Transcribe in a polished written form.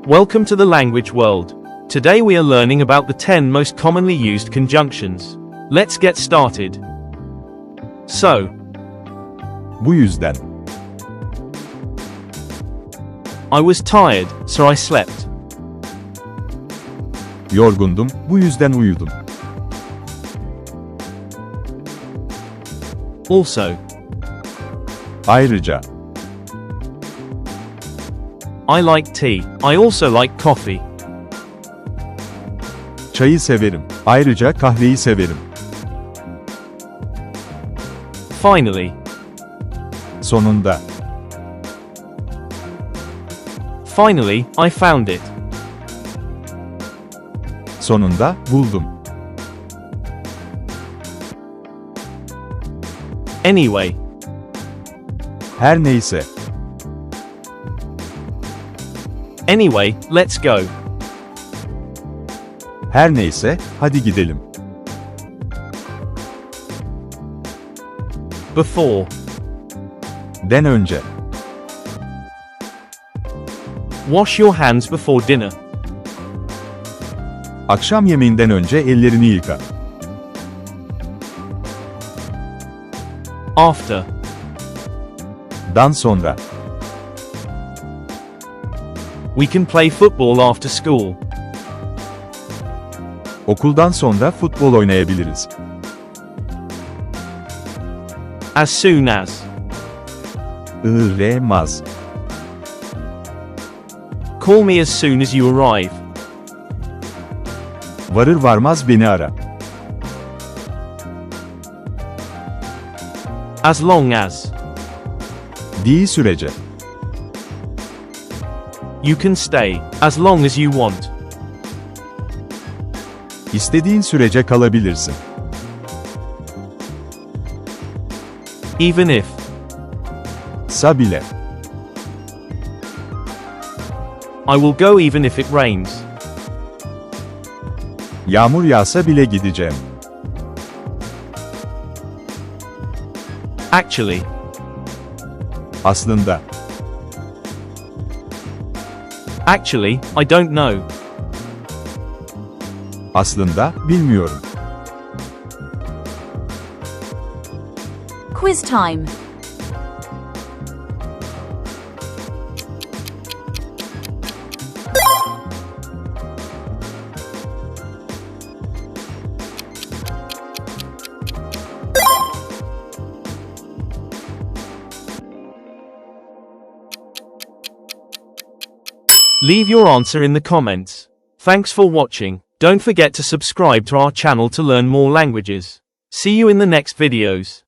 Welcome to the language world. Today we are learning about the 10 most commonly used conjunctions. Let's get started. So, Bu yüzden. I was tired, so I slept. Yorgundum, bu yüzden uyudum. Also, Ayrıca. I like tea. I also like coffee. Çayı severim. Ayrıca kahveyi severim. Finally, Sonunda. finally, I found it. Sonunda buldum. Anyway, Her neyse. anyway, let's go. Her neyse, hadi gidelim. Before, Den önce. wash your hands before dinner. Akşam yemeğinden önce ellerini yıka. After, Dan sonra. we can play football after school. Okuldan sonra futbol oynayabiliriz. As soon as, Iremaz. call me as soon as you arrive. Varır varmaz beni ara. As long as, Diği sürece. you can stay, as long as you want. İstediğin sürece kalabilirsin. Even if, Sa bile. I will go even if it rains. Yağmur yağsa bile gideceğim. Actually, Aslında. actually, I don't know. Aslında, bilmiyorum. Quiz time. Leave your answer in the comments. Thanks for watching. Don't forget to subscribe to our channel to learn more languages. See you in the next videos.